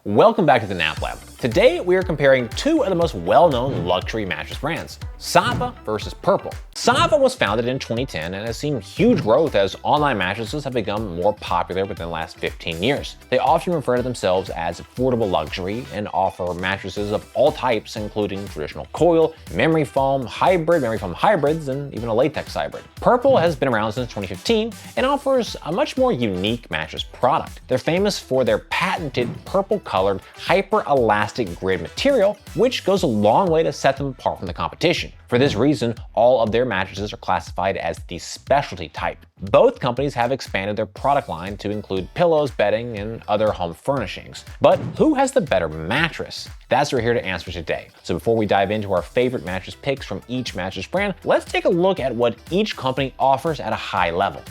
Welcome back to the Nap Lab. Today we are comparing two of the most well-known luxury mattress brands, Saatva versus Purple. Saatva was founded in 2010 and has seen huge growth as online mattresses have become more popular within the last 15 years. They often refer to themselves as affordable luxury and offer mattresses of all types, including traditional coil, memory foam hybrids, and even a latex hybrid. Purple has been around since 2015 and offers a much more unique mattress product. They're famous for their patented purple-colored hyper-elastic grid material, which goes a long way to set them apart from the competition. For this reason, all of their mattresses are classified as the specialty type. Both companies have expanded their product line to include pillows, bedding, and other home furnishings. But who has the better mattress? That's what we're here to answer today. So before we dive into our favorite mattress picks from each mattress brand, let's take a look at what each company offers at a high level.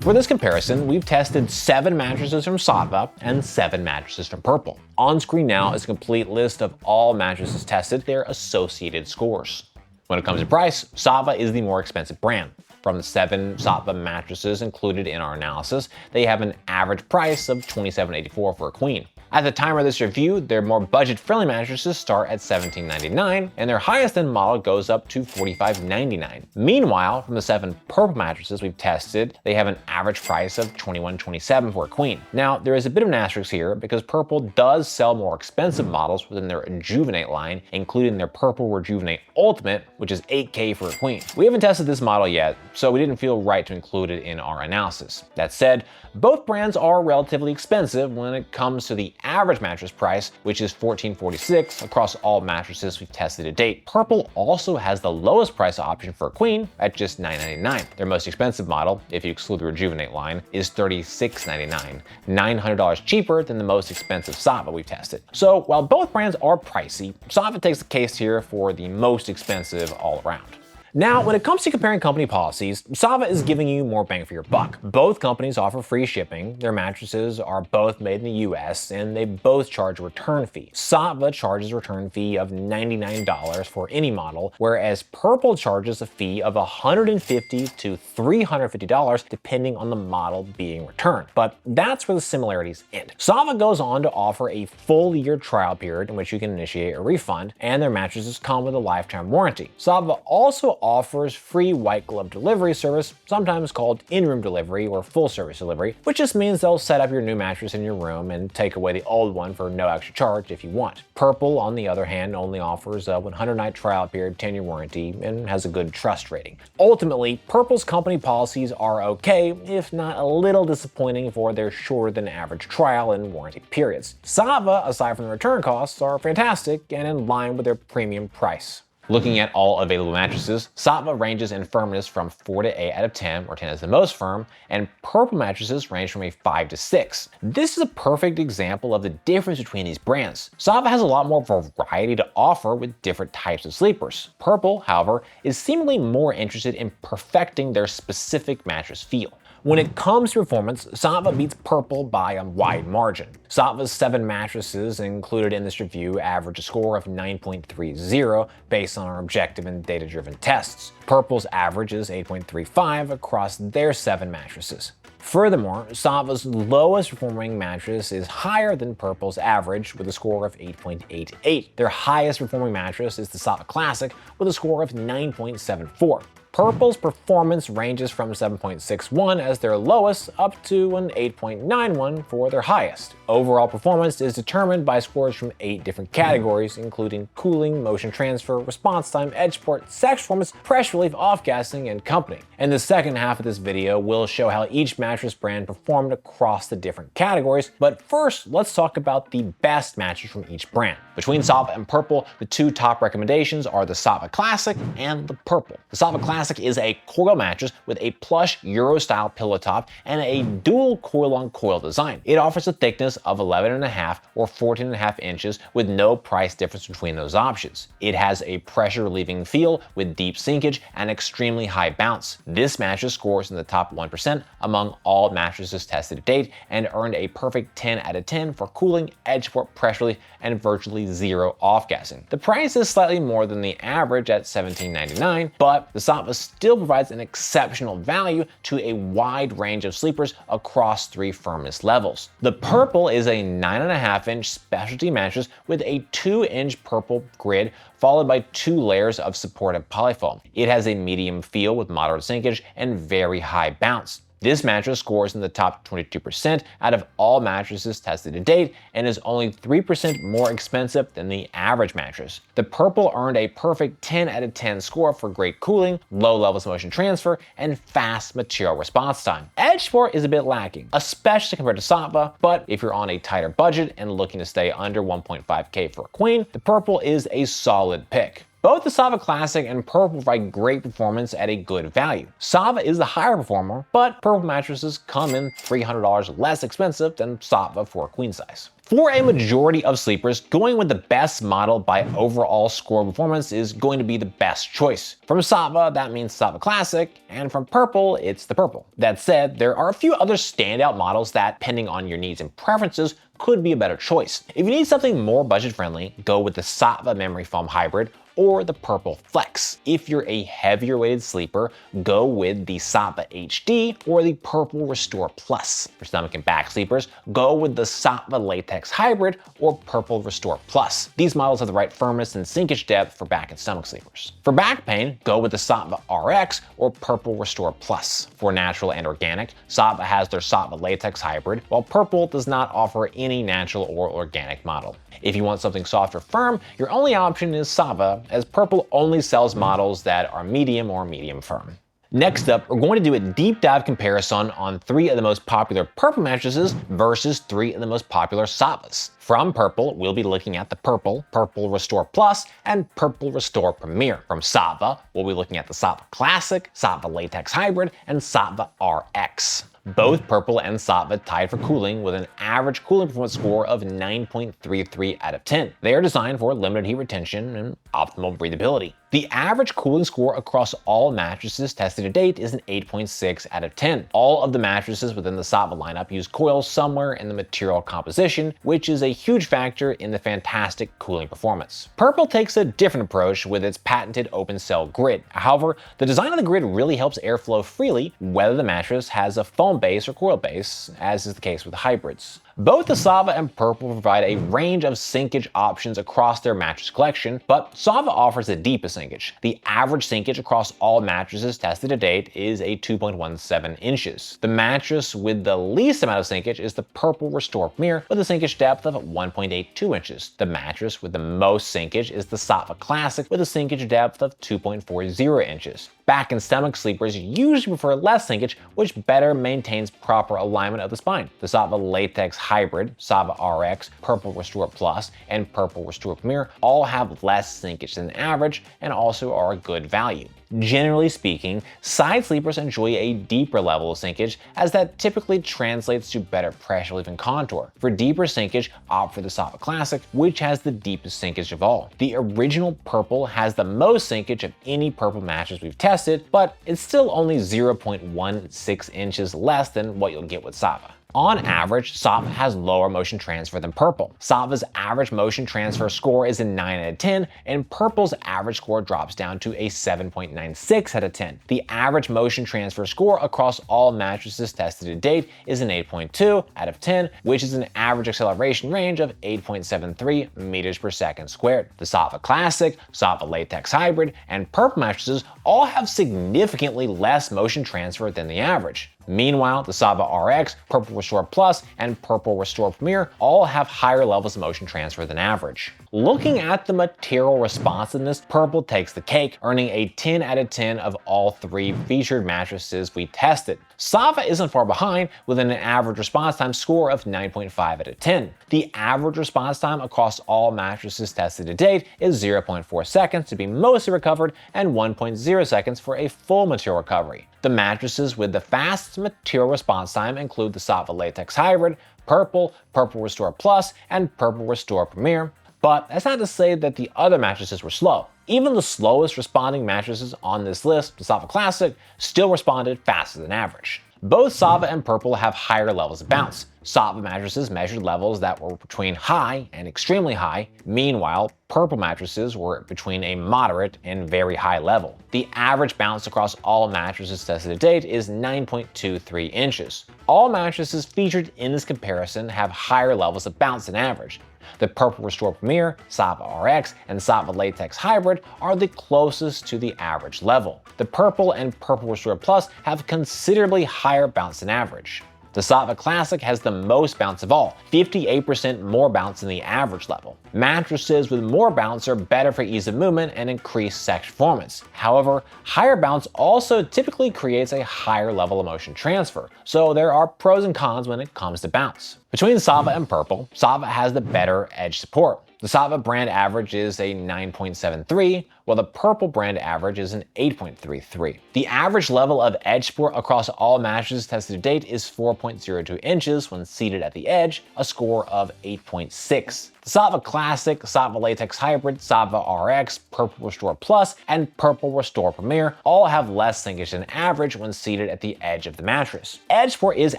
For this comparison, we've tested 7 mattresses from Saatva and 7 mattresses from Purple. On screen now is a complete list of all mattresses tested, their associated scores. When it comes to price, Saatva is the more expensive brand. From the 7 Saatva mattresses included in our analysis, they have an average price of $27.84 for a queen. At the time of this review, their more budget-friendly mattresses start at $17.99, and their highest-end model goes up to $45.99. Meanwhile, from the 7 Purple mattresses we've tested, they have an average price of $21.27 for a queen. Now, there is a bit of an asterisk here because Purple does sell more expensive models within their Rejuvenate line, including their Purple Rejuvenate Ultimate, which is $8K for a queen. We haven't tested this model yet, so we didn't feel right to include it in our analysis. That said, both brands are relatively expensive when it comes to the average mattress price, which is $14.46 across all mattresses we've tested to date. Purple also has the lowest price option for a queen at just $9.99. Their most expensive model, if you exclude the Rejuvenate line, is $36.99, $900 cheaper than the most expensive Saatva we've tested. So while both brands are pricey, Saatva takes the case here for the most expensive all around. Now, when it comes to comparing company policies, Saatva is giving you more bang for your buck. Both companies offer free shipping, their mattresses are both made in the US, and they both charge a return fee. Saatva charges a return fee of $99 for any model, whereas Purple charges a fee of $150 to $350 depending on the model being returned. But that's where the similarities end. Saatva goes on to offer a full year trial period in which you can initiate a refund, and their mattresses come with a lifetime warranty. Saatva also offers free white glove delivery service, sometimes called in-room delivery or full service delivery, which just means they'll set up your new mattress in your room and take away the old one for no extra charge if you want. Purple, on the other hand, only offers a 100-night trial period, 10-year warranty, and has a good trust rating. Ultimately, Purple's company policies are okay, if not a little disappointing for their shorter than average trial and warranty periods. Saatva, aside from the return costs, are fantastic and in line with their premium price. Looking at all available mattresses, Saatva ranges in firmness from 4 to 8 out of 10, where 10 is the most firm, and Purple mattresses range from a 5 to 6. This is a perfect example of the difference between these brands. Saatva has a lot more variety to offer with different types of sleepers. Purple, however, is seemingly more interested in perfecting their specific mattress feel. When it comes to performance, Saatva beats Purple by a wide margin. Saatva's 7 mattresses included in this review average a score of 9.30 based on our objective and data-driven tests. Purple's average is 8.35 across their 7 mattresses. Furthermore, Saatva's lowest performing mattress is higher than Purple's average with a score of 8.88. Their highest performing mattress is the Saatva Classic with a score of 9.74. Purple's performance ranges from 7.61 as their lowest up to an 8.91 for their highest. Overall performance is determined by scores from 8 different categories, including cooling, motion transfer, response time, edge support, sex performance, pressure relief, off-gassing, and company. In the second half of this video, we'll show how each mattress brand performed across the different categories, but first, let's talk about the best mattress from each brand. Between Saatva and Purple, the 2 top recommendations are the Saatva Classic and the Purple. The Saatva Classic is a coil mattress with a plush Euro-style pillow top and a dual coil-on-coil design. It offers a thickness of 11.5 or 14.5 inches with no price difference between those options. It has a pressure-relieving feel with deep sinkage and extremely high bounce. This mattress scores in the top 1% among all mattresses tested to date and earned a perfect 10 out of 10 for cooling, edge support, pressure relief, and virtually zero off-gassing. The price is slightly more than the average at $17.99, but the Saatva Saatva still provides an exceptional value to a wide range of sleepers across 3 firmness levels. The Purple is a 9.5-inch specialty mattress with a 2-inch purple grid followed by 2 layers of supportive polyfoam. It has a medium feel with moderate sinkage and very high bounce. This mattress scores in the top 22% out of all mattresses tested to date and is only 3% more expensive than the average mattress. The Purple earned a perfect 10 out of 10 score for great cooling, low levels of motion transfer, and fast material response time. Edge support is a bit lacking, especially compared to Saatva, but if you're on a tighter budget and looking to stay under 1.5K for a queen, the Purple is a solid pick. Both the Saatva Classic and Purple provide great performance at a good value. Saatva is the higher performer, but Purple mattresses come in $300 less expensive than Saatva for queen size. For a majority of sleepers, going with the best model by overall score performance is going to be the best choice. From Saatva, that means Saatva Classic, and from Purple, it's the Purple. That said, there are a few other standout models that, depending on your needs and preferences, could be a better choice. If you need something more budget-friendly, go with the Saatva Memory Foam Hybrid or the Purple Flex. If you're a heavier weighted sleeper, go with the Saatva HD or the Purple Restore Plus. For stomach and back sleepers, go with the Saatva Latex Hybrid or Purple Restore Plus. These models have the right firmness and sinkage depth for back and stomach sleepers. For back pain, go with the Saatva RX or Purple Restore Plus. For natural and organic, Saatva has their Saatva Latex Hybrid, while Purple does not offer any natural or organic model. If you want something soft or firm, your only option is Saatva, as Purple only sells models that are medium or medium firm. Next up, we're going to do a deep dive comparison on 3 of the most popular Purple mattresses versus 3 of the most popular Saatvas. From Purple, we'll be looking at the Purple, Purple Restore Plus, and Purple Restore Premier. From Saatva, we'll be looking at the Saatva Classic, Saatva Latex Hybrid, and Saatva RX. Both Purple and Saatva tied for cooling with an average cooling performance score of 9.33 out of 10. They are designed for limited heat retention and optimal breathability. The average cooling score across all mattresses tested to date is an 8.6 out of 10. All of the mattresses within the Saatva lineup use coils somewhere in the material composition, which is a huge factor in the fantastic cooling performance. Purple takes a different approach with its patented open cell grid. However, the design of the grid really helps airflow freely whether the mattress has a foam base or coil base, as is the case with hybrids. Both the Saatva and Purple provide a range of sinkage options across their mattress collection, but Saatva offers the deepest sinkage. The average sinkage across all mattresses tested to date is a 2.17 inches. The mattress with the least amount of sinkage is the Purple Restore Premier with a sinkage depth of 1.82 inches. The mattress with the most sinkage is the Saatva Classic with a sinkage depth of 2.40 inches. Back and stomach sleepers usually prefer less sinkage, which better maintains proper alignment of the spine. The Saatva Latex Hybrid, Saatva RX, Purple Restore Plus, and Purple Restore Premier all have less sinkage than average and also are a good value. Generally speaking, side sleepers enjoy a deeper level of sinkage, as that typically translates to better pressure relief and contour. For deeper sinkage, opt for the Saatva Classic, which has the deepest sinkage of all. The original Purple has the most sinkage of any Purple mattress we've tested, but it's still only 0.16 inches less than what you'll get with Saatva. On average, Saatva has lower motion transfer than Purple. Saatva's average motion transfer score is a 9 out of 10, and Purple's average score drops down to a 7.96 out of 10. The average motion transfer score across all mattresses tested to date is an 8.2 out of 10, which is an average acceleration range of 8.73 meters per second squared. The Saatva Classic, Saatva Latex Hybrid, and Purple mattresses all have significantly less motion transfer than the average. Meanwhile, the Saatva RX, Purple Restore Plus, and Purple Restore Premier all have higher levels of motion transfer than average. Looking at the material responsiveness, Purple takes the cake, earning a 10 out of 10 of all 3 featured mattresses we tested. Saatva isn't far behind, with an average response time score of 9.5 out of 10. The average response time across all mattresses tested to date is 0.4 seconds to be mostly recovered and 1.0 seconds for a full material recovery. The mattresses with the fastest material response time include the Saatva Latex Hybrid, Purple, Purple Restore Plus, and Purple Restore Premier. But that's not to say that the other mattresses were slow. Even the slowest responding mattresses on this list, the Saatva Classic, still responded faster than average. Both Saatva and Purple have higher levels of bounce. Saatva mattresses measured levels that were between high and extremely high. Meanwhile, Purple mattresses were between a moderate and very high level. The average bounce across all mattresses tested to date is 9.23 inches. All mattresses featured in this comparison have higher levels of bounce than average. The Purple Restore Premier, Saatva RX, and Saatva Latex Hybrid are the closest to the average level. The Purple and Purple Restore Plus have considerably higher bounce than average. The Saatva Classic has the most bounce of all, 58% more bounce than the average level. Mattresses with more bounce are better for ease of movement and increased sex performance. However, higher bounce also typically creates a higher level of motion transfer, so there are pros and cons when it comes to bounce. Between Saatva and Purple, Saatva has the better edge support. The Saatva brand average is a 9.73, while the Purple brand average is an 8.33. The average level of edge support across all mattresses tested to date is 4.02 inches when seated at the edge, a score of 8.6. The Saatva Classic, Saatva Latex Hybrid, Saatva RX, Purple Restore Plus, and Purple Restore Premier all have less sinkage than average when seated at the edge of the mattress. Edge support is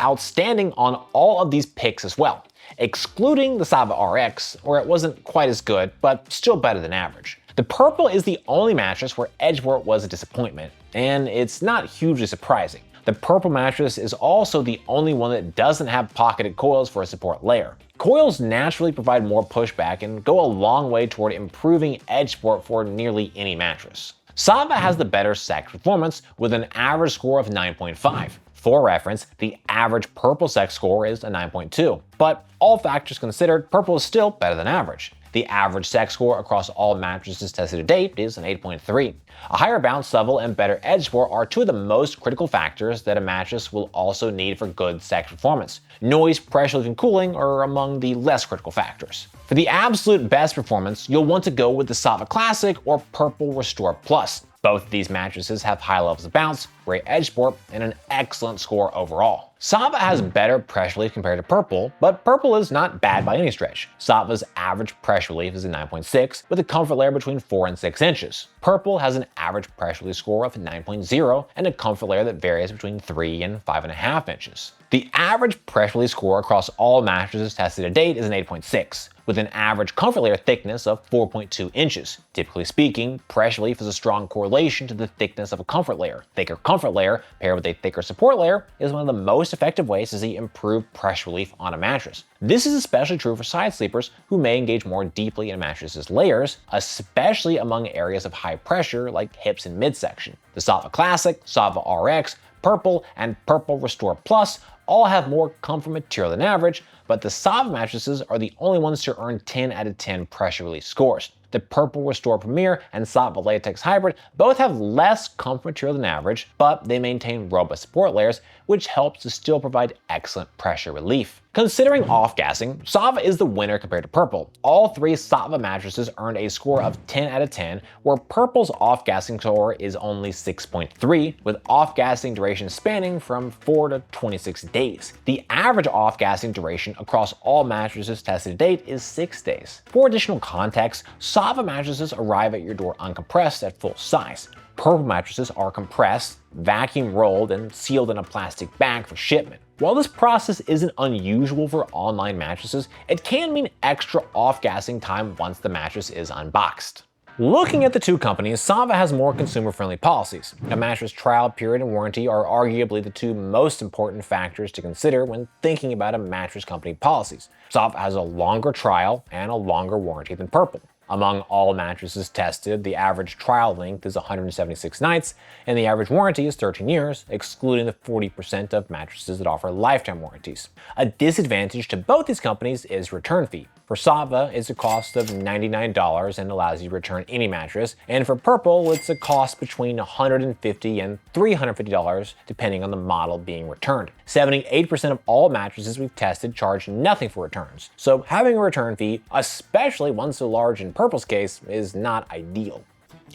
outstanding on all of these picks as well, excluding the Saatva RX, where it wasn't quite as good, but still better than average. The Purple is the only mattress where edge support was a disappointment, and it's not hugely surprising. The Purple mattress is also the only one that doesn't have pocketed coils for a support layer. Coils naturally provide more pushback and go a long way toward improving edge support for nearly any mattress. Saatva has the better sex performance with an average score of 9.5. For reference, the average Purple sex score is a 9.2, but all factors considered, Purple is still better than average. The average sex score across all mattresses tested to date is an 8.3. A higher bounce level and better edge support are two of the most critical factors that a mattress will also need for good sex performance. Noise, pressure relief, and cooling are among the less critical factors. For the absolute best performance, you'll want to go with the Saatva Classic or Purple Restore Plus. Both of these mattresses have high levels of bounce, great edge support, and an excellent score overall. Saatva has better pressure relief compared to Purple, but Purple is not bad by any stretch. Saatva's average pressure relief is a 9.6, with a comfort layer between 4 and 6 inches. Purple has an average pressure relief score of 9.0 and a comfort layer that varies between 3 and 5.5 inches. The average pressure relief score across all mattresses tested to date is an 8.6, with an average comfort layer thickness of 4.2 inches. Typically speaking, pressure relief is a strong correlation to the thickness of a comfort layer. Thicker comfort layer paired with a thicker support layer is one of the most effective ways to see improved pressure relief on a mattress. This is especially true for side sleepers who may engage more deeply in a mattress's layers, especially among areas of high pressure like hips and midsection. The Saatva Classic, Saatva RX, Purple, and Purple Restore Plus all have more comfort material than average, but the Saatva mattresses are the only ones to earn 10 out of 10 pressure relief scores. The Purple Restore Premier and Saatva Latex Hybrid both have less comfort material than average, but they maintain robust support layers, which helps to still provide excellent pressure relief. Considering off-gassing, Saatva is the winner compared to Purple. All three Saatva mattresses earned a score of 10 out of 10, where Purple's off-gassing score is only 6.3, with off-gassing duration spanning from 4 to 26 days. The average off-gassing duration across all mattresses tested to date is 6 days. For additional context, Saatva mattresses arrive at your door uncompressed at full size. Purple mattresses are compressed, vacuum rolled, and sealed in a plastic bag for shipment. While this process isn't unusual for online mattresses, it can mean extra off-gassing time once the mattress is unboxed. Looking at the two companies, Saatva has more consumer-friendly policies. A mattress trial period and warranty are arguably the two most important factors to consider when thinking about a mattress company policies. Saatva has a longer trial and a longer warranty than Purple. Among all mattresses tested, the average trial length is 176 nights, and the average warranty is 13 years, excluding the 40% of mattresses that offer lifetime warranties. A disadvantage to both these companies is return fee. For Saatva, it's a cost of $99 and allows you to return any mattress, and for Purple, it's a cost between $150 and $350 depending on the model being returned. 78% of all mattresses we've tested charge nothing for returns, so having a return fee, especially one so large in Purple's case, is not ideal.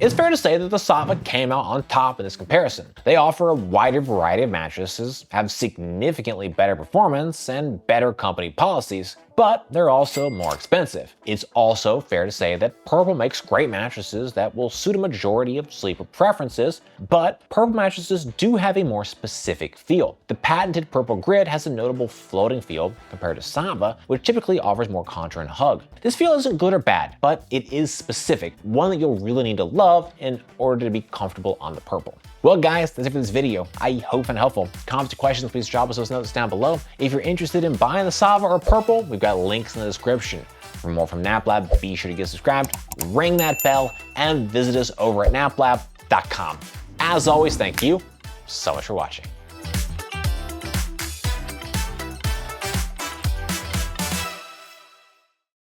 It's fair to say that the Saatva came out on top in this comparison. They offer a wider variety of mattresses, have significantly better performance, and better company policies, but they're also more expensive. It's also fair to say that Purple makes great mattresses that will suit a majority of sleeper preferences, but Purple mattresses do have a more specific feel. The patented Purple grid has a notable floating feel compared to Saatva, which typically offers more contour and hug. This feel isn't good or bad, but it is specific, one that you'll really need to love in order to be comfortable on the Purple. Well guys, that's it for this video. I hope you found it helpful. Comments or questions, please drop us those notes down below. If you're interested in buying the Saatva or Purple, we've got links in the description. For more from NapLab, be sure to get subscribed, ring that bell, and visit us over at naplab.com. As always, thank you so much for watching.